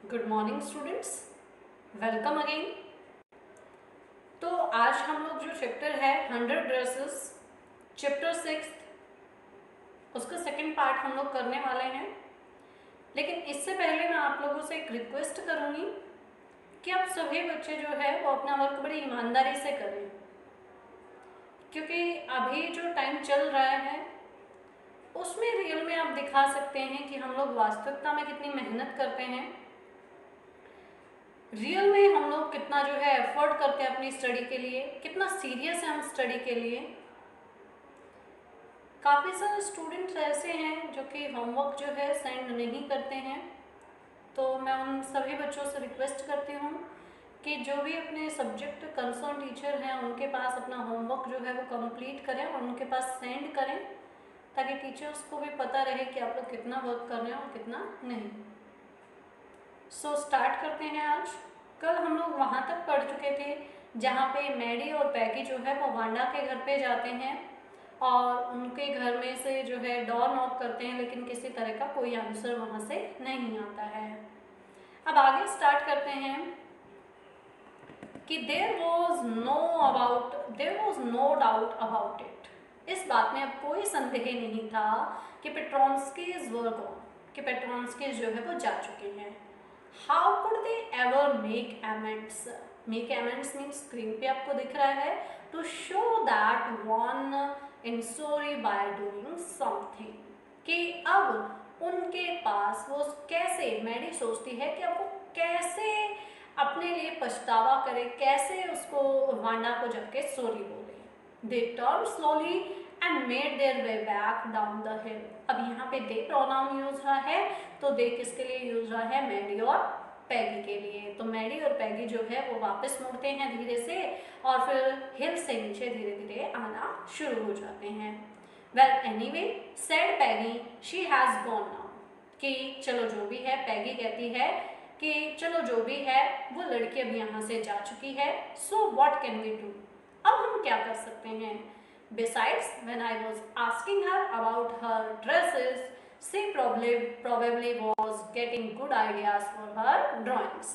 Good morning students, welcome again. तो आज हम लोग जो चैप्टर है 100 ड्रेसेस, चैप्टर 6, उसका सेकंड पार्ट हम लोग करने वाले हैं। लेकिन इससे पहले मैं आप लोगों से एक रिक्वेस्ट करूंगी कि आप सभी बच्चे जो है वो अपना वर्क बड़ी ईमानदारी से करें, क्योंकि अभी जो टाइम चल रहा है उसमें रियल में आप दिखा सकते हैं कि हम लोग वास्तविकता में कितनी मेहनत करते हैं, रियल में हम लोग कितना जो है एफर्ट करते हैं अपनी स्टडी के लिए, कितना सीरियस है हम स्टडी के लिए। काफ़ी सारे स्टूडेंट्स ऐसे हैं जो कि होमवर्क जो है सेंड नहीं करते हैं, तो मैं उन सभी बच्चों से रिक्वेस्ट करती हूँ कि जो भी अपने सब्जेक्ट कंसर्न टीचर हैं उनके पास अपना होमवर्क जो है वो कंप्लीट करें और उनके पास सेंड करें, ताकि टीचर्स को भी पता रहे कि आप लोग कितना वर्क कर रहे हैं और कितना नहीं। सो स्टार्ट करते हैं। आज कल हम लोग वहाँ तक पढ़ चुके थे जहाँ पे मैडी और पैगी जो है वो वांडा के घर पे जाते हैं और उनके घर में से जो है डोर नॉक करते हैं, लेकिन किसी तरह का कोई आंसर वहाँ से नहीं आता है। अब आगे स्टार्ट करते हैं कि there was no doubt about it. इस बात में अब कोई संदेह नहीं था कि पेट्रोन्स्कीज वर गॉन, कि पेट्रोन्स्कीज जो है वो जा चुके हैं। How could they ever make amends? Make amends means screen पे आपको दिख रहा है to show that one in sorry by doing something, कि अब उनके पास वो कैसे, मैडी सोचती है कि अब वो कैसे अपने लिए पछतावा करे, कैसे उसको वांडा को जाके सॉरी बोले। They turn slowly and made their way back down the हिल। अब यहाँ पे दे प्रोनाउन यूज रहा है, तो दे किसके लिए यूज रहा है? मैडी और पैगी के लिए। तो मैडी और पैगी जो है वो वापस मुड़ते हैं धीरे से और फिर हिल से नीचे धीरे धीरे आना शुरू हो जाते हैं। Well anyway said Peggy she has gone now, कि चलो जो भी है, पैगी कहती है कि चलो जो भी है वो लड़की अब यहाँ से जा चुकी है। So what can we do? अब हम क्या कर सकते हैं? Besides, when I was asking her about her dresses, she probably was getting good ideas for her drawings.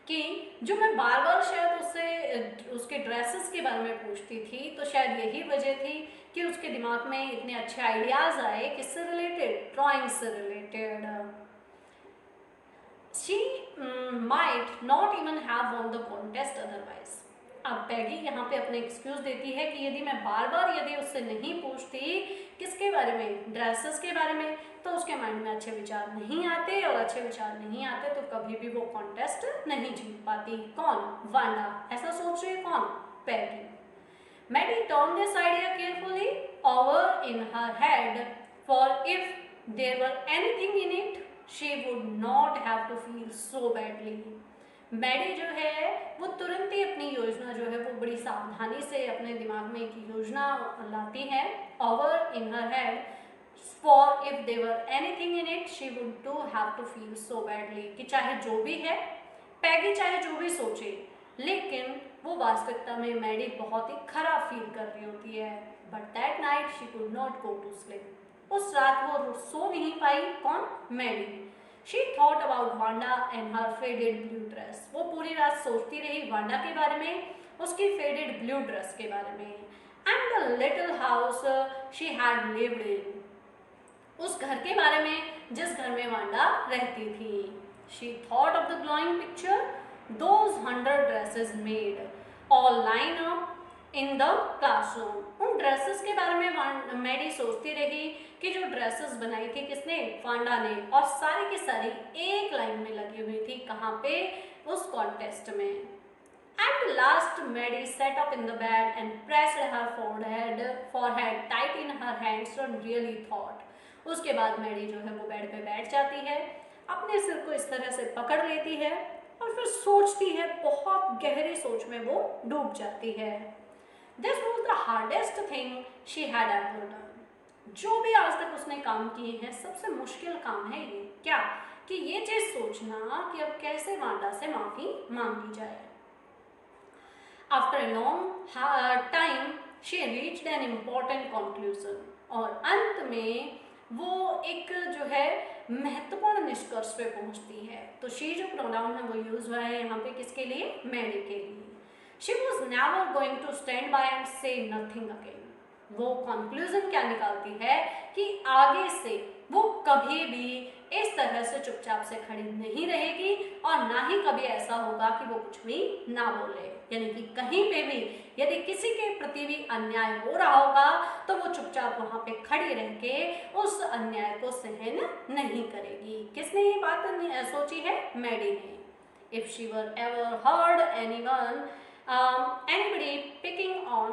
कि जो मैं बार बार शायद उससे उसके ड्रेसेस के बारे में पूछती थी, तो शायद यही वजह थी कि उसके दिमाग में इतने अच्छे आइडियाज आए, किससे रिलेटेड? ड्राइंग से related. She might not even have won the contest otherwise. अब पैगी यहाँ पे अपने एक्सक्यूज देती है कि यदि मैं बार बार यदि उससे नहीं पूछती किसके बारे में, ड्रेसेस के बारे में, तो उसके माइंड में अच्छे विचार नहीं आते, और अच्छे विचार नहीं आते तो कभी भी वो कॉन्टेस्ट नहीं जीत पाती। कौन? वांडा। ऐसा सोच रही है कौन? Peggy. Maddie turn this idea carefully over in her head, for if there were anything in it she would not have to feel so badly. Maddie जो है वो तुरंत ही अपनी योजना जो है वो बड़ी सावधानी से अपने दिमाग में एक योजना लाती है, over in her head, for if there anything in it she would to have to feel so badly, कि चाहे जो भी है, पैगी चाहे जो भी सोचे, लेकिन वो वास्तविकता में मैडी बहुत ही खराब फील कर रही होती है। But that night she could not go to sleep. उस रात वो सो नहीं पाई। कौन? Maddie. She thought about Wanda and her faded blue dress. वो पूरी रात सोचती रही वांडा के बारे में, उसकी फेडेड ब्लू ड्रेस के बारे में, and the little house she had lived in, उस घर के बारे में जिस घर में वांडा रहती थी। She thought of the glowing picture, those 100 dresses made all line up in the classroom. उन ड्रेसेस के बारे में मैडी सोचती रही कि जो ड्रेसेस बनाई थी किसने? वांडा ने, और सारी की सारी एक लाइन में लगी हुई थी। कहाँ पे? उस कॉन्टेस्ट में। At last Maddie set up in the bed and pressed her forehead tight in her hands and really thought. उसके बाद मैडी जो है वो बेड पे बैठ जाती है, अपने सिर को इस तरह से पकड़ लेती है और फिर सोचती है, बहुत गहरी सोच में वो डूब जाती है। This was the hardest thing she had ever done. जो भी आज तक उसने काम किए हैं सबसे मुश्किल काम है ये। क्या? कि ये चीज सोचना कि अब कैसे वांडा से माफी मांगी जाए। After a long time, she reached an important conclusion. और अंत में वो एक जो है महत्वपूर्ण निष्कर्ष पे पहुंचती है। तो शी जो प्रोनाउन है वो यूज हुआ है यहाँ पे किसके लिए, मैडी के लिए। She was never going to stand by and say nothing again. वो कंक्लूजन क्या निकालती है कि आगे से वो कभी भी इस तरह से चुपचाप से खड़ी नहीं रहेगी और ना ही कभी ऐसा होगा कि वो कुछ भी ना बोले। यानी कि कहीं पे भी यदि किसी के प्रति भी अन्याय हो रहा होगा तो वो चुपचाप वहां पे खड़ी रह के उस अन्याय को सहन नहीं करेगी। किसने ये बात सोची है, मैडी ने। If she were ever heard anyone anybody picking on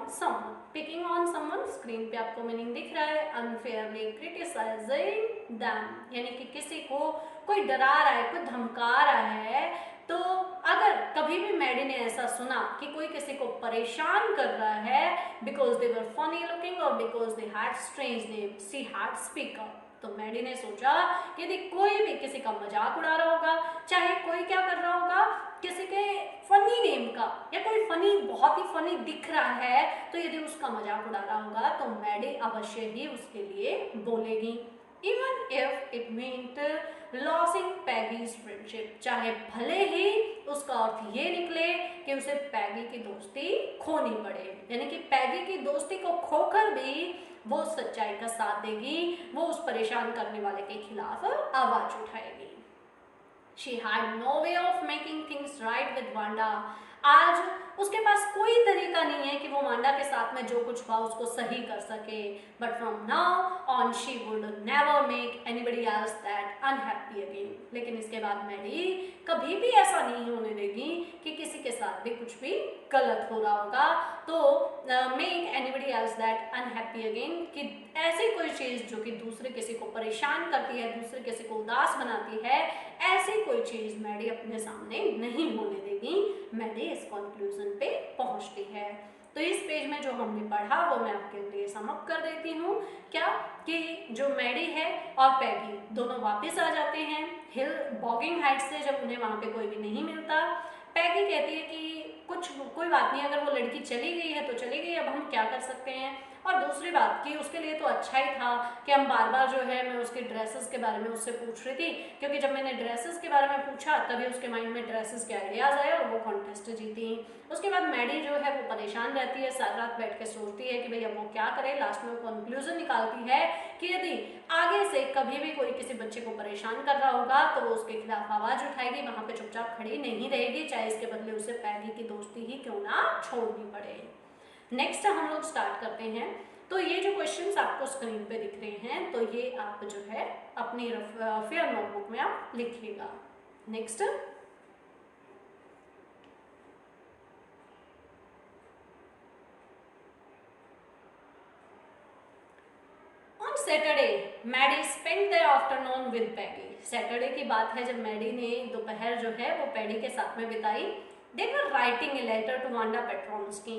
someone, screen पे आपको मीनिंग दिख रहा है, unfairly criticizing them, यानी कि किसी को कोई डरा रहा है, कोई धमका रहा है। तो अगर कभी भी मैडी ने ऐसा सुना कि कोई किसी को परेशान कर रहा है because they were funny looking और because they had strange name, she had speak up. तो मैडी ने सोचा कि यदि कोई भी किसी का मजाक उड़ा रहा होगा, चाहे कोई क्या कर रहा होगा, किसी के फनी नेम का या कोई फनी बहुत ही फनी दिख रहा है, तो यदि उसका मजाक उड़ा रहा होगा तो मैडी अवश्य ही उसके लिए बोलेगी। Even if it meant losing Peggy's friendship, चाहे भले ही उसका अर्थ ये निकले कि उसे पैगी की दोस्ती खोनी पड़े, यानी कि पैगी की दोस्ती को खोकर भी वो सच्चाई का साथ देगी, वो उस परेशान करने वाले के खिलाफ आवाज उठाएगी। She had no way of making things right with Wanda. आज उसके पास कोई तरीका नहीं है कि वो वांडा के साथ में जो कुछ हुआ उसको सही कर सके। But from now on she would never make anybody else that unhappy again. लेकिन इसके बाद मैडी कभी भी ऐसा नहीं होने देगी कि किसी के साथ भी कुछ भी गलत हो रहा होगा तो make anybody else that unhappy again, कि ऐसी कोई चीज़ जो कि दूसरे किसी को परेशान करती है, दूसरे किसी को उदास बनाती है, ऐसी कोई चीज़ मैडी अपने सामने नहीं होने देगी। मैडी इस कंक्लूजन पे पहुंचती है। तो इस पेज में जो हमने पढ़ा वो मैं आपके लिए समअप कर देती हूँ। क्या कि जो मैडी है और पैगी दोनों वापस आ जाते हैं हिल बॉगिंग हाइट से, जब उन्हें वहाँ पे कोई भी नहीं मिलता। पैगी कहती है कि कोई बात नहीं, अगर वो लड़की चली गई है तो चली गई, अब हम क्या कर सकते हैं। और दूसरी बात कि उसके लिए तो अच्छा ही था कि हम बार बार जो है मैं उसके ड्रेसेस के बारे में उससे पूछ रही थी, क्योंकि जब मैंने ड्रेसेस के बारे में पूछा तभी उसके माइंड में ड्रेसेस के आइडियाज़ आए और वो कॉन्टेस्ट जीती। उसके बाद मैडी जो है वो परेशान रहती है, सारी रात बैठ के सोचती है कि भाई अब वो क्या करे। लास्ट में वो कंक्लूजन निकालती है कि यदि आगे से कभी भी कोई किसी बच्चे को परेशान कर रहा होगा तो वो उसके खिलाफ आवाज़ उठाएगी, वहाँ पे चुपचाप खड़ी नहीं रहेगी, चाहे इसके बदले उसे पैगी की दोस्ती ही क्यों ना छोड़नी पड़े। नेक्स्ट हम लोग स्टार्ट करते हैं। तो ये जो क्वेश्चंस आपको स्क्रीन पे दिख रहे हैं तो ये आप जो है अपनी फेयर नोटबुक में आप लिखिएगा। Next, on Saturday Maddie spend the afternoon with Peggy. Saturday की बात है जब मैडी ने दोपहर जो है वो पैगी के साथ में बिताई। They were writing a letter to Wanda Petronski.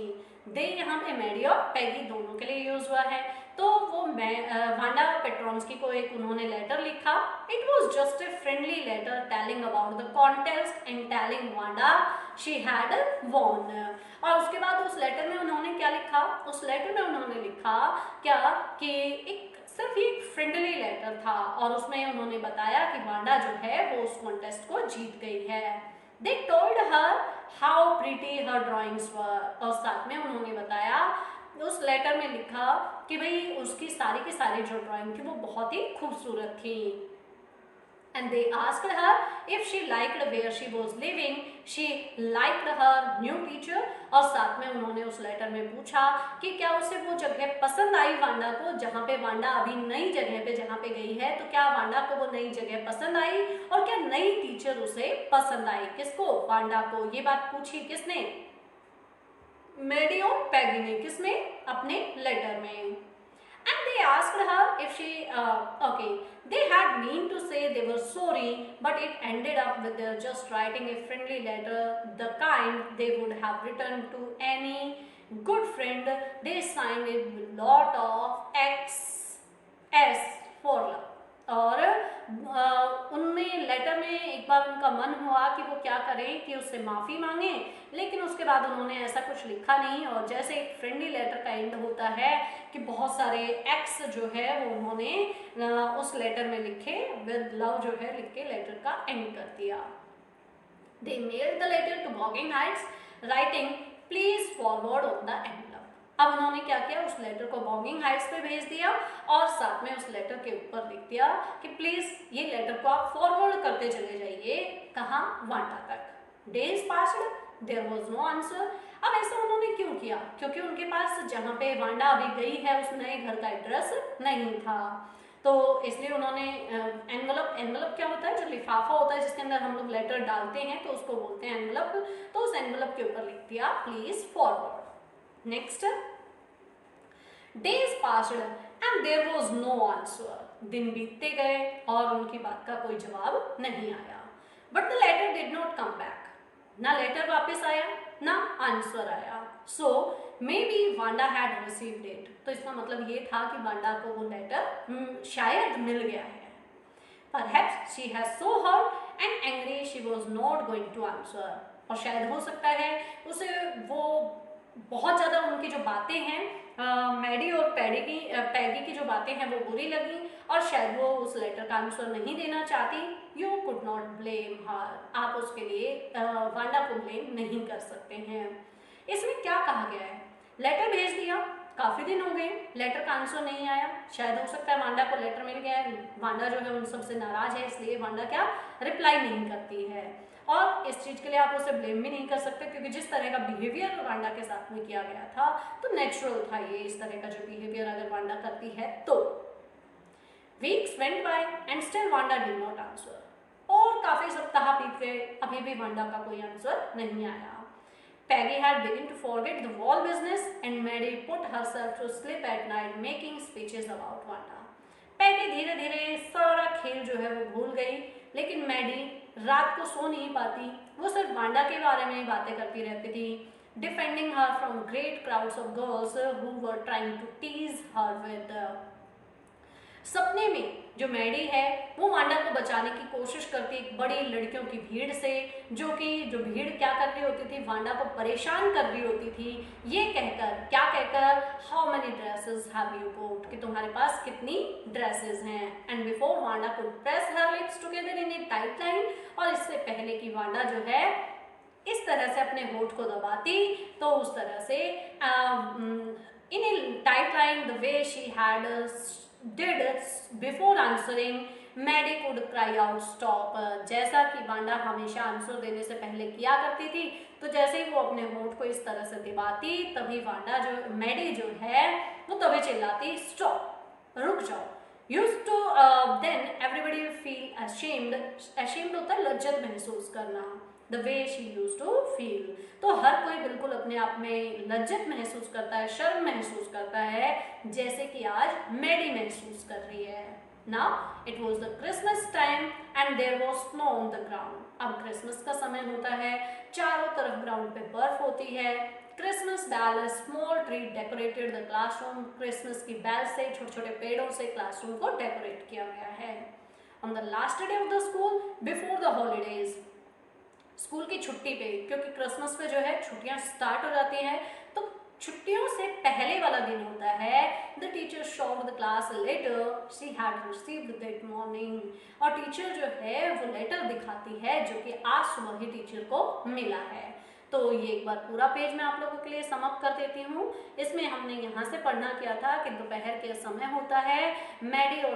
They यहाँ पे मैडी और पैगी दोनों के लिए यूज हुआ है। तो वो वांडा पेट्रोन्स्की को एक उन्होंने लेटर लिखा। It was just a friendly letter telling about the contest and telling Wanda she had won. और उसके बाद उस लेटर में उन्होंने क्या लिखा, उस लेटर में उन्होंने लिखा क्या कि सिर्फ ये एक फ्रेंडली लेटर था और उसमें उन्होंने बताया कि वांडा जो है वो उस कॉन्टेस्ट को जीत गई है। They told her how pretty her drawings were, और साथ में उन्होंने बताया, उस लेटर में लिखा कि भाई उसकी सारी की सारी जो ड्राइंग थी वो बहुत ही खूबसूरत थी। And they asked her if she liked where she was living, she liked her new teacher, और साथ में उन्होंने उस लेटर में पूछा कि क्या उसे वो जगह पसंद आई वांडा को, जहाँ पे वांडा अभी नई जगह पे जहाँ पे गई है, तो क्या वांडा को वो नई जगह पसंद आई और क्या नई टीचर उसे पसंद आई। किसको, वांडा को। ये बात पूछी किसने, मैडी और पैगी ने। किसमें, अपने लेटर में। And they asked her if she, they had mean to say they were sorry, but it ended up with their just writing a friendly letter, the kind they would have written to any good friend. They signed it with lot of XS for love. और उनमें letter letter में एक बार उनका मन हुआ कि वो क्या करें कि उससे माफ़ी मांगे, लेकिन उसके बाद उन्होंने ऐसा कुछ लिखा नहीं। और जैसे एक फ्रेंडली लेटर का एंड होता है कि बहुत सारे एक्स जो है वो उन्होंने उस लेटर में लिखे, विद लव जो है लिख के लेटर का एंड कर दिया। They mailed the letter to Bogging Heights, writing, "Please forward on the envelope." अब उन्होंने क्या किया, उस लेटर को बॉगिंग हाइट्स पे भेज दिया और साथ में उस लेटर के ऊपर लिख दिया कि प्लीज ये लेटर को आप फॉरवर्ड करते चले जाइए, कहाँ, वांडा तक। Days passed, there was no answer. अब ऐसा उन्होंने क्यों किया, क्योंकि उनके पास जहाँ पे वांडा अभी गई है उस नए घर का एड्रेस नहीं था, तो इसलिए उन्होंने एनवलप क्या होता है, जो लिफाफा होता है जिसके अंदर हम लोग लेटर डालते हैं तो उसको बोलते हैं एनवलप। तो उस एनवलप के ऊपर लिख दिया please forward. Next, days passed and there was no answer. दिन बीतते गए और उनकी बात का कोई जवाब नहीं आया। But the letter did not come back. ना लेटर वापस आया ना आंसर आया। So maybe Wanda had received it. तो इसका मतलब ये था कि वांडा को वो लेटर शायद मिल गया है। Perhaps she has so hurt and angry she was not going to answer। और शायद हो सकता है उसे वो बहुत ज़्यादा उनकी जो बातें हैं मैडी और पैगी की जो बातें हैं वो बुरी लगी और शायद वो उस लेटर का आंसर नहीं देना चाहती। यू कुड नॉट ब्लेम हर। आप उसके लिए वांडा को ब्लेम नहीं कर सकते हैं। इसमें क्या कहा गया है, लेटर भेज दिया, काफ़ी दिन हो गए, लेटर का आंसर नहीं आया। शायद हो सकता है वांडा को लेटर मिल गया है, वांडा जो है उन सबसे नाराज है, इसलिए वांडा क्या रिप्लाई नहीं करती है। और इस चीज़ के लिए आप उसे ब्लेम भी नहीं कर सकते, क्योंकि जिस तरह का बिहेवियर वांडा के साथ में किया गया था तो नेचुरल था ये, इस तरह का जो बिहेवियर अगर वांडा करती है तो। Weeks went by and still Wanda did not answer. और काफ़ी सप्ताह बीत गए, अभी भी वांडा का कोई आंसर नहीं आया। Peggy had begun to forget the wall business and Maddie put herself to sleep at night making speeches about Wanda। Peggy धीरे धीरे सारा खेल जो है वो भूल गई, लेकिन मैडी रात को सो नहीं पाती, वो सिर्फ वांडा के बारे में ही बातें करती रहती थी, defending her from great crowds of girls who were trying to tease her with. सपने में जो मैडी है वो वांडा को बचाने की कोशिश करती एक बड़ी लड़कियों की भीड़ से, जो भीड़ क्या कर रही होती थी, वांडा को परेशान कर रही होती थी, ये कहकर, क्या कहकर, how many dresses have you got, कि तुम्हारे पास कितनी ड्रेसेस हैं। And before Wanda could press her lips together in a tight line, और इससे पहले कि वांडा जो है इस तरह से अपने होठ को दबाती, तो उस तरह से in a tight line the way she had did before answering, Maddie could cry out stop। जैसा कि वांडा हमेशा आंसर देने से पहले किया करती थी, तो जैसे ही वो अपने होठ को इस तरह से दबाती तभी मैडी जो है वो तभी चिल्लाती स्टॉप, रुक जाओ। Used to then everybody feel ashamed। ashamed होता है लज्जत महसूस करना, the way she used to feel। तो हर कोई बिल्कुल अपने आप में लज्जत महसूस करता है, शर्म महसूस करता है, जैसे कि आज मैडी महसूस कर रही है। Now it was the Christmas time and there was snow on the ground। अब क्रिसमस का समय होता है, चारों तरफ ग्राउंड पे बर्फ होती है। क्रिसमस बैल, small tree decorated the classroom. Christmas की बैल से, छोटे छोटे पेड़ों से क्लासरूम को डेकोरेट किया गया है। On the last day of the school before the holidays, school की छुट्टी पे, क्योंकि क्रिसमस पे जो है छुट्टियां स्टार्ट हो जाती हैं, तो छुट्टियों से पहले वाला दिन होता है। The teacher showed the class letter she had received that morning. और टीचर जो है वो लेटर दिखाती है जो कि आज सुबह ही टीचर को मिला है। तो ये एक बार पूरा पेज मैं आप लोगों के लिए समाप्त कर देती हूँ। इसमें हमने यहाँ से पढ़ना किया था कि दोपहर के समय होता है, मैडी और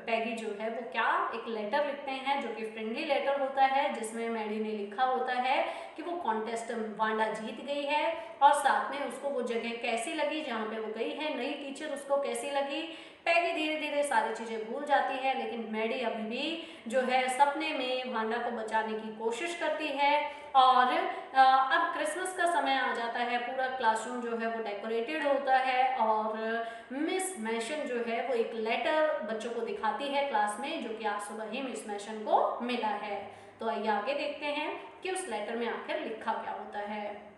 पैगी जो है वो क्या एक लेटर लिखते हैं जो कि फ्रेंडली लेटर होता है, जिसमें मैडी ने लिखा होता है कि वो कॉन्टेस्ट वांडा जीत गई है और साथ में उसको वो जगह कैसी लगी जहाँ पे वो गई है, नई टीचर उसको कैसी लगी। पैगी धीरे धीरे सारी चीज़ें भूल जाती है, लेकिन मैडी अभी भी जो है सपने में वांडा को बचाने की कोशिश करती है। और अब क्रिसमस का समय आ जाता है, पूरा क्लासरूम जो है वो डेकोरेटेड होता है और मिस मैशन जो है वो एक लेटर बच्चों को दिखाती है क्लास में, जो कि आज सुबह ही मिस मैशन को मिला है। तो आइए आगे देखते हैं कि उस लेटर में आखिर लिखा क्या होता है।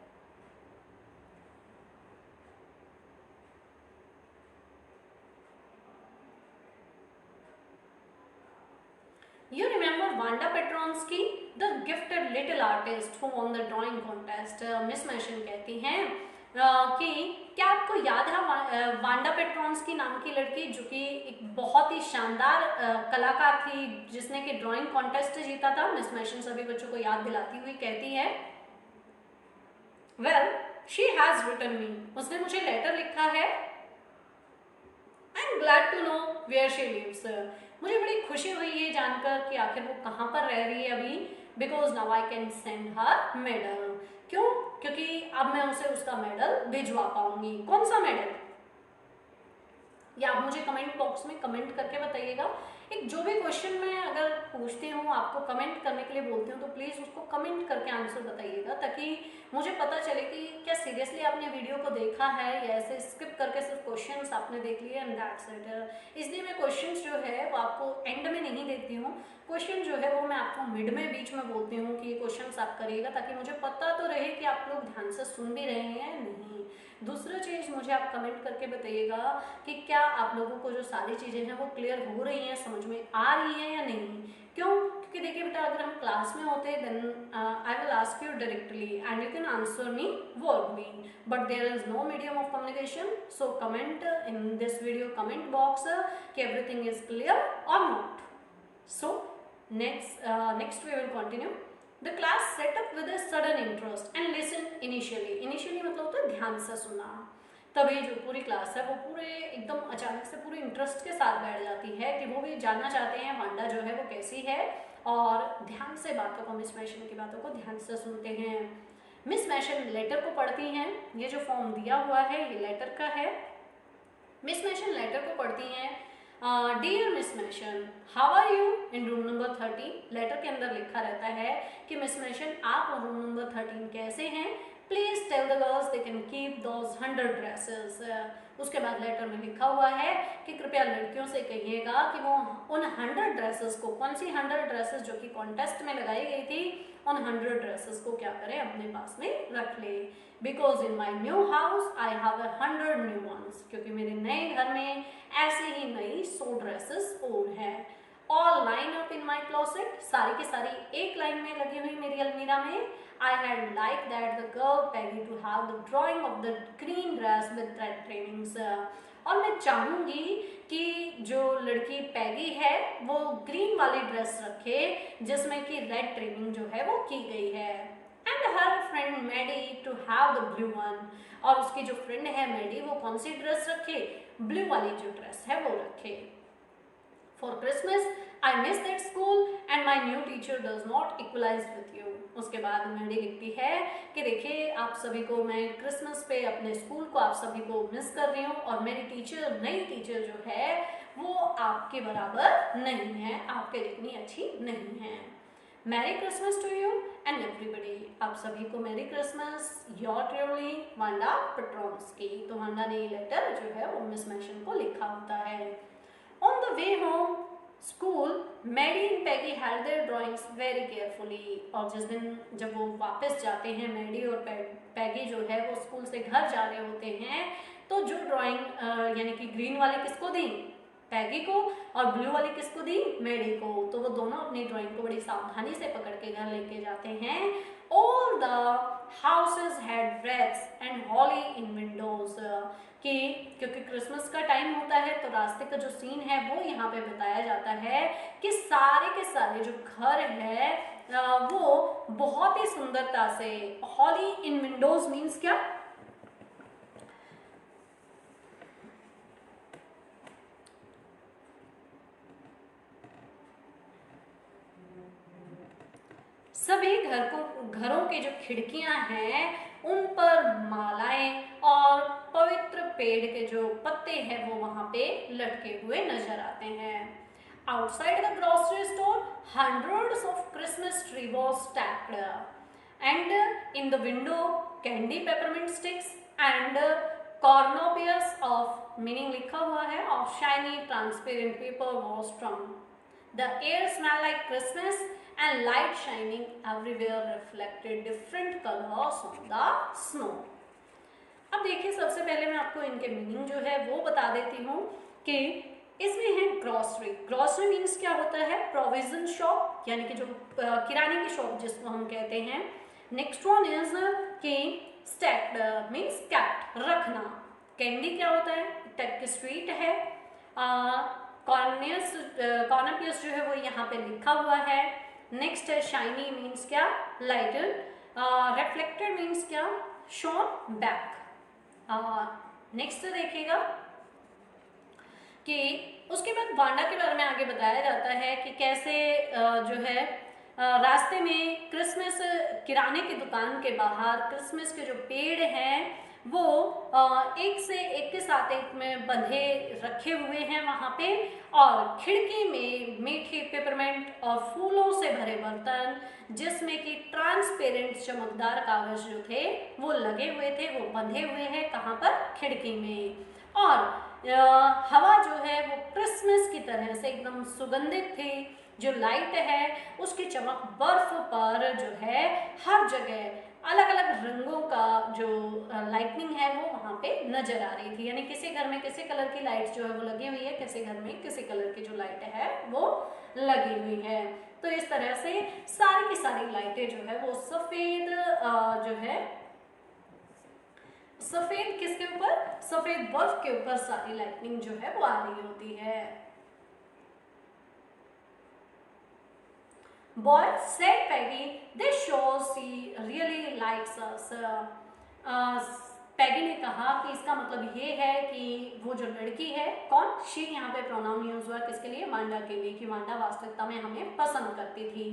You remember remember Wanda Petronski the gifted little artist who won the drawing contest. Miss Mason कहती हैं कि क्या आपको याद है वांडा पेट्रोन्स्की नाम की लड़की जो कि एक बहुत ही शानदार कलाकार थी जिसने कि ड्राइंग कॉन्टेस्ट जीता था। मिस मैशन सभी बच्चों को याद दिलाती हुई कहती है well she has written me, उसने मुझे लेटर लिखा है। I am glad to know where she lives, मुझे बड़ी खुशी हुई ये जानकर कि आखिर वो कहाँ पर रह रही है अभी। Because now I can send her medal, क्यों? क्योंकि अब मैं उसे उसका मेडल भिजवा पाऊंगी। कौन सा मेडल? या आप मुझे कमेंट बॉक्स में कमेंट करके बताइएगा। एक जो भी क्वेश्चन मैं अगर पूछती हूँ आपको कमेंट करने के लिए बोलती हूँ तो प्लीज़ उसको कमेंट करके आंसर बताइएगा ताकि मुझे पता चले कि क्या सीरियसली आपने वीडियो को देखा है या ऐसे स्किप करके सिर्फ क्वेश्चंस आपने देख लिए एंड दैट्स इट। इसलिए मैं क्वेश्चंस जो है वो आपको एंड में नहीं देती हूँ, क्वेश्चन जो है वो मैं आपको मिड में बीच में बोलती हूँ कि ये क्वेश्चंस आप करिएगा ताकि मुझे पता तो रहे कि आप लोग ध्यान से सुन भी रहे हैं या नहीं। दूसरा चीज़ मुझे आप कमेंट करके बताइएगा कि क्या आप लोगों को जो सारी चीज़ें हैं वो क्लियर हो रही हैं, समझ में आ रही हैं या नहीं। क्यों? क्योंकि देखिए बेटा अगर हम क्लास में होते then I will ask you directly and you can answer me verbally, but there is no medium of communication. So comment in this video comment box कि एवरीथिंग इज क्लियर और not. So next we will continue. The class set up with a sudden interest and listen initially. Initially मतलब होता है ध्यान से सुनना। तभी जो पूरी क्लास है वो पूरे एकदम अचानक से पूरे इंटरेस्ट के साथ बैठ जाती है कि वो भी जानना चाहते हैं वांडा जो है वो कैसी है और ध्यान से बातों को मिस मैशन की बातों को ध्यान से सुनते हैं। मिस मैशन लेटर को पढ़ती हैं। ये जो फॉर्म दिया हुआ है ये लेटर का है। मिस मैशन लेटर को पढ़ती हैं। Dear Miss Mason how are you in room number 13। Letter के अंदर लिखा रहता है कि मिस मैशन आप रूम नंबर 13 कैसे हैं। Please tell the girls they can keep those 100 dresses. उसके बाद लेटर में लिखा हुआ है कि कृपया लड़कियों से कहिएगा कि वो उन 100 ड्रेसेस को, कौन सी 100 ड्रेसेस जो कि कॉन्टेस्ट में लगाई गई थी, उन 100 ड्रेसेस को क्या करें अपने पास में रख ले। Because in my new house I have 100 new ones, क्योंकि मेरे नए घर में ऐसे ही नई 100 ड्रेसेस और हैं। All line up in my closet, सारी की सारी एक लाइन में लगी हुई मेरी अलमीरा में। I had liked that the girl Peggy to have the drawing of the green dress with red trimmings. और मैं चाहूँगी कि जो लड़की पैगी है वो ग्रीन वाली ड्रेस रखे जिसमें कि रेड ट्रिमिंग जो है वो की गई है। And her friend Maddie to have the blue one, और उसकी जो फ्रेंड है मैडी वो कौन सी ड्रेस रखे, ब्लू वाली जो ड्रेस है वो रखे। For Christmas I miss that school and my new teacher does not equalize with you. उसके बाद मैडी लिखती है कि देखिए आप सभी को मैं क्रिसमस पे अपने स्कूल को आप सभी को मिस कर रही हूँ और मेरी टीचर, नई टीचर जो है वो आपके बराबर नहीं है, आपके जितनी अच्छी नहीं है। Merry Christmas to you and everybody, आप सभी को merry Christmas. Your truly Wanda Petronski. तो वांडा ने ये लेटर जो है वो मिस मैशन को लिखा होता है। On the way home school Maddie and Peggy held their drawings very carefully. और जिस दिन जब वो वापस जाते हैं मैडी और पैगी जो है वो स्कूल से घर जा रहे होते हैं तो जो ड्राइंग यानी कि ग्रीन वाली किसको दी, पैगी को, और ब्लू वाली किसको दी, मैडी को। तो वो दोनों अपनी ड्राइंग को बड़ी सावधानी से पकड़ के घर लेके जाते हैं। All the houses had reds and holly in windows, कि क्योंकि क्रिसमस का टाइम होता है तो रास्ते का जो सीन है वो यहाँ पे बताया जाता है कि सारे के सारे जो घर है वो बहुत ही सुंदरता से, हॉली इन विंडोज मीन्स क्या, सभी घरों के जो खिड़कियां हैं उन पर मालाएं और पवित्र पेड़ के जो पत्ते हैं वो वहां पे लटके हुए नजर आते हैं। Outside the grocery store hundreds of Christmas tree was stacked and in the window candy peppermint sticks and cornucopias of meaning लिखा हुआ है of shiny transparent paper was strung. The air smelled like Christmas and light shining everywhere reflected different colors on the snow. अब देखिए सबसे पहले मैं आपको इनके मीनिंग जो है वो बता देती हूँ कि इसमें है ग्रोसरी। ग्रोसरी मीन्स क्या होता है, प्रोविजन शॉप, यानी कि जो किराने की शॉप जिसको हम कहते हैं। नेक्स्ट वन इज कि स्टैक्ड मीन्स कैप्ट, रखना। कैंडी क्या होता है, टेक स्वीट है। कॉर्नियस जो है वो यहाँ पे लिखा हुआ है। नेक्स्ट है शाइनी मीन्स क्या, लाइटन। रिफ्लेक्टेड मीन्स क्या, शोन बैक। नेक्स्ट देखिएगा कि उसके बाद वांडा के बारे में आगे बताया जाता है कि कैसे जो है रास्ते में क्रिसमस, किराने की दुकान के बाहर क्रिसमस के जो पेड़ हैं वो एक से एक के साथ एक में बंधे रखे हुए हैं वहाँ पे, और खिड़की में मीठे पेपरमेंट और फूलों से भरे बर्तन जिसमें कि ट्रांसपेरेंट चमकदार कागज जो थे वो लगे हुए थे, वो बंधे हुए हैं कहाँ पर, खिड़की में। और हवा जो है वो क्रिसमस की तरह से एकदम सुगंधित थी। जो लाइट है उसकी चमक बर्फ पर जो है हर जगह अलग अलग रंगों का जो लाइटनिंग है वो वहाँ पे नजर आ रही थी। यानी किसी घर में किसी कलर की लाइट जो है वो लगी हुई है, किसी घर में किसी कलर की जो लाइट है वो लगी हुई है। तो इस तरह से सारी की सारी लाइटें जो है वो सफेद जो है सफेद किसके ऊपर, सफेद बर्फ के ऊपर सारी लाइटनिंग जो है वो आ रही होती है। Boy, said Peggy, this shows she really likes us. पैगी ने कहा कि इसका मतलब ये है कि वो जो लड़की है, कौन, शी यहाँ पे प्रोनाउन यूज हुआ किसके लिए, वांडा के लिए, कि वांडा वास्तविकता में हमें पसंद करती थी।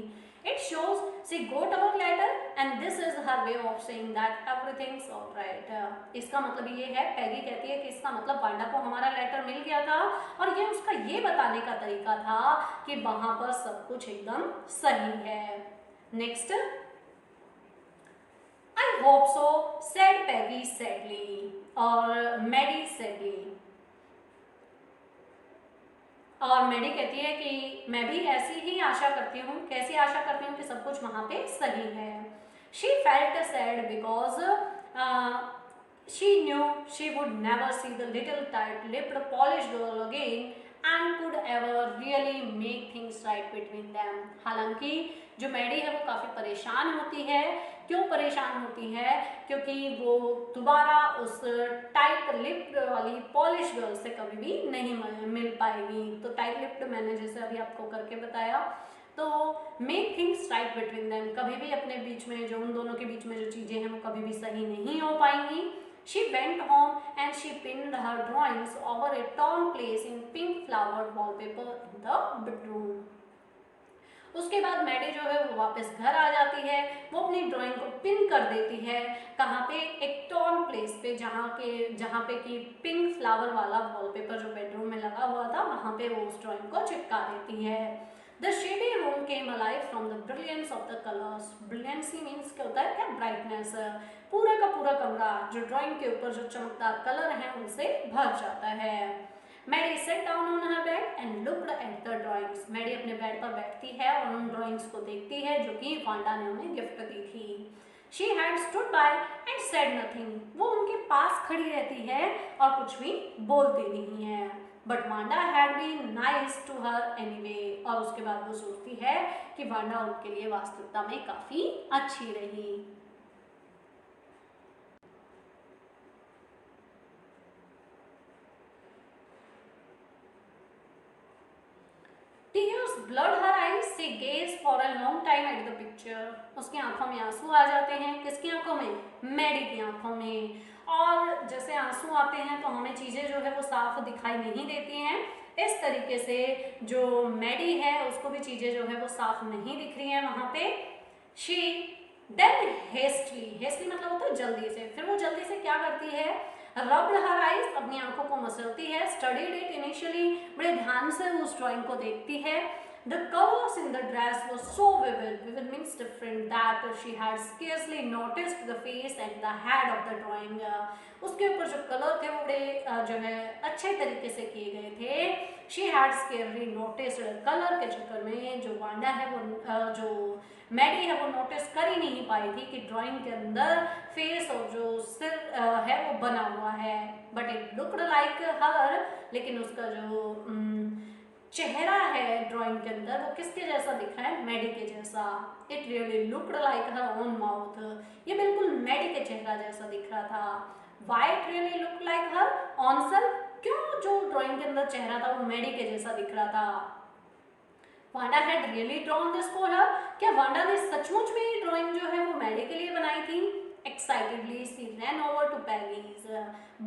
It shows she got our letter and this is her way of saying that everything's alright. इसका मतलब ये है, पैगी कहती है कि इसका मतलब वांडा को हमारा लेटर मिल गया था और ये उसका ये बताने का तरीका था कि वहां पर सब कुछ एकदम सही है। Next, I hope so, said Peggy sadly, और मैडी sadly। और मैडी कहती है कि मैं भी ऐसी ही आशा करती हूँ, कैसी आशा करती हूँ कि सब कुछ वहाँ पे सही है। She felt sad because she knew she would never see the little tight-lipped Polish girl again and could ever really make things right between them. हालांकि जो मैडी है वो काफ़ी परेशान होती है। क्यों परेशान होती है? क्योंकि वो दोबारा उस टाइट लिप्ड वाली पॉलिश गर्ल से कभी भी नहीं मिल पाएगी। तो टाइट लिप्ड मैंने जैसे अभी आपको करके बताया, तो make things right between them, कभी भी अपने बीच में जो उन दोनों के बीच में जो चीज़ें हैं वो कभी भी सही नहीं हो पाएंगी। She went home and she pinned her drawings over a torn place in pink flowered wallpaper in the bedroom. उसके बाद मैडी जो है वो वापस घर आ जाती है, वो अपनी ड्राइंग को पिन कर देती है, कहाँ पे, एक टॉर्न प्लेस पे, जहाँ पे कि पिंक फ्लावर वाला वॉलपेपर जो बेडरूम में लगा हुआ था वहाँ पे वो उस ड्राइंग को चिपका देती है। The shady room came alive from the brilliance of the colors. Brilliancy means क्या होता है, क्या, ब्राइटनेस। पूरा का पूरा कमरा जो ड्राइंग के ऊपर जो चमकदार कलर हैं उनसे भर जाता है। Maddie sat down on her bed and looked at the drawings. मैडी अपने बेड पर बैठती है और उन ड्राइंग्स को देखती है जो कि वांडा ने उन्हें गिफ्ट दी थी। She had stood by and said nothing. वो उनके पास खड़ी रहती है और कुछ भी बोलती नहीं है। But Wanda had been nice to her anyway. और उसके बाद वो सोचती है कि वांडा उनके लिए वास्तविकता में काफी अच्छी रही। Tears blurred her eyes. She gazed for a long time at the picture. उसकी आंखों में आंसू आ जाते हैं, किसकी आंखों में, मैडी की आंखों में। और जैसे आंसू आते हैं तो हमें चीजें जो है वो साफ दिखाई नहीं देती हैं, इस तरीके से जो मैडी है उसको भी चीजें जो है वो साफ नहीं दिख रही हैं वहां पे। She then hastily मतलब होता है जल्दी से, फिर वो जल्दी से क्या करती है, रब्ड हर आइज, अपनी आंखों को मसलती है, स्टडीड इट इनिशियली, बड़े ध्यान से उस ड्राइंग को देखती है। The colors in the dress were so vivid means different, that she had scarcely noticed the face and the head of the drawing. उसके ऊपर जो कलर थे वो बड़े जो है अच्छे तरीके से किए गए थे। She had scarcely noticed, colour के चक्कर में जो वांडा है वो जो मैडी है वो नोटिस कर ही नहीं पाई थी कि ड्राइंग के अंदर फेस और जो सिर है वो बना हुआ है। बट इट लुक्ड लाइक हर, लेकिन उसका जो चेहरा है ड्राइंग के अंदर वो किसके जैसा दिख रहा है, मैडी के जैसा। It really looked like her own mouth, ये बिल्कुल मैडी के चेहरा जैसा दिख रहा था। Why it really look like her on self, क्यों जो ड्राइंग के अंदर चेहरा था वो मैडी के जैसा दिख रहा था। Wanda had really drawn this for her, क्या वांडा ने सचमुच में ये ड्राइंग जो है वो मैडी के लिए बनाई थी। Excitedly she ran over to Peggy's,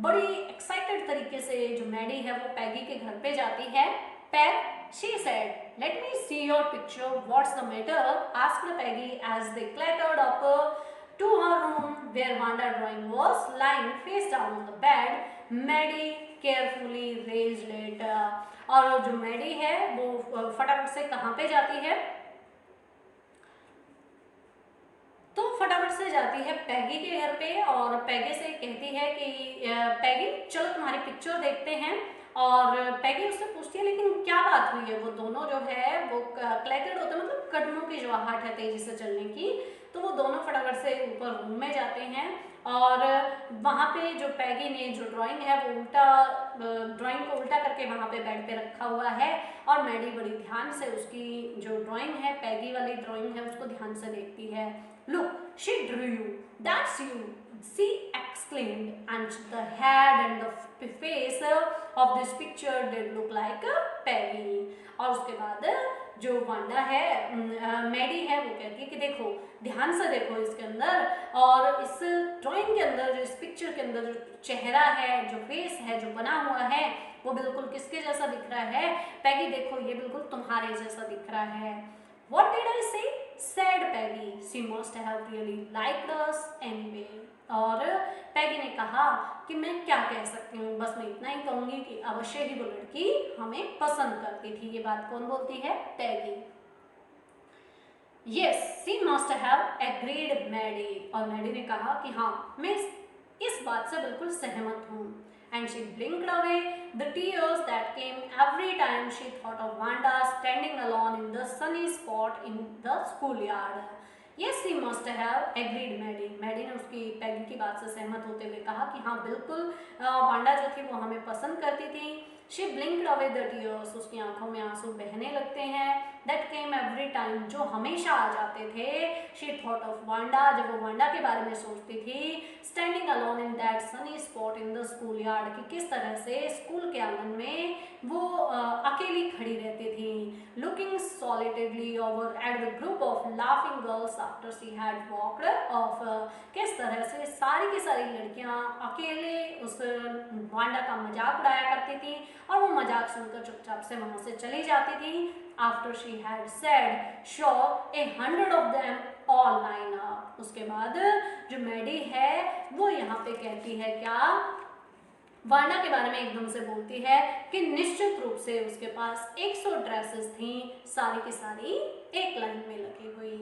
बड़ी एक्साइटेड तरीके से जो मैडी है वो पैगी के घर पे जाती है। Peg, she said, let me see your picture, what's the matter, asked Peggy as they clattered up to her room where Wanda drawing was lying face down on the bed. Maddie carefully raised it, और जो Maddie है वो फटाफट से कहाँ पे जाती है, तो फटाफट से जाती है पैगी के घर पे और पैगी से कहती है कि पैगी चलो तुम्हारी पिक्चर देखते हैं। और पैगी उससे पूछती है लेकिन क्या बात हुई है। वो दोनों जो है वो क्लैटेड होते हैं, मतलब कदमों की जो आहट है तेजी से चलने की, तो वो दोनों फटाफट से ऊपर रूम में जाते हैं और वहाँ पे जो पैगी ने जो ड्राइंग है वो उल्टा, ड्राइंग को उल्टा करके वहाँ पे बेड पे रखा हुआ है और मैडी बड़ी ध्यान से उसकी जो ड्राइंग है, पैगी वाली ड्राइंग है, उसको ध्यान से देखती है। Look, she drew you. That's you, she exclaimed, and the head and the face of this picture did look like Peggy. और उसके बाद जो वांडा है, मैडी है, वो कहती है कि देखो, ध्यान से देखो इसके अंदर, और इस ड्राइंग के अंदर जो, इस पिक्चर के अंदर जो चेहरा है, जो फेस है, जो बना हुआ है, वो बिल्कुल किसके जैसा दिख रहा है, पैगी देखो ये बिल्कुल तुम्हारे जैसा दिख रहा है। What did I say? Said Peggy. She must have really liked us anyway. और पैगी ने कहा कि मैं क्या कह सकती हूँ, बस मैं इतना ही कहूँगी कि अवश्य ही वो लड़की हमें पसंद करती थी। ये बात कौन बोलती है, पैगी। Yes, she must have agreed, Maddie. और मैडी ने कहा कि हाँ मैं इस बात से बिल्कुल सहमत हूँ। And she blinked away the tears that came every time she thought of Wanda standing alone in the sunny spot in the schoolyard. Yes, she must have agreed, Maddie. Maddie ने उसकी पैगी की बात से सहमत होते हुए कहा कि हाँ बिल्कुल वांडा जो थी वो हमें पसंद करती थी। She blinked away the tears, उसकी आंखों में आंसू बहने लगते हैं। That came every time, जो हमेशा आ जाते थे। She thought of Wanda, जब वो वांडा के बारे में सोचती थी। Standing alone in that sunny spot in the schoolyard, कि किस तरह से स्कूल के आंगन में वो अकेली खड़ी रहती थी। Looking solitudely over at the group of laughing girls after she had walked off, किस तरह से सारी की सारी लड़कियां अकेले उस वांडा का मजाक उड़ाया करती थी और वो मजाक सुनकर चुपचाप से वहां से चली जाती थी। After she had said, sure, 100 of them all line up. उसके बाद जो मैडी है वो यहाँ पे कहती है क्या, वांडा के बारे में एकदम से बोलती है कि निश्चित रूप से उसके पास 100 ड्रेसेस थी, सारी की सारी एक लाइन में लगी हुई।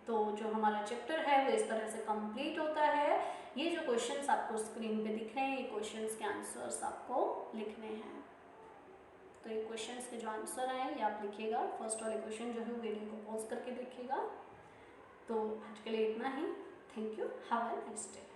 तो जो हमारा चैप्टर है वो इस तरह से कंप्लीट होता है। ये जो क्वेश्चंस आपको स्क्रीन पे दिख रहे हैं, ये क्वेश्चंस के आंसर्स आपको लिखने हैं। तो ये क्वेश्चंस के जो आंसर आए ये आप लिखिएगा। फर्स्ट वाले क्वेश्चन जो है वीडियो को पॉज करके देखिएगा। तो आज के लिए इतना ही। Thank you, have a nice day.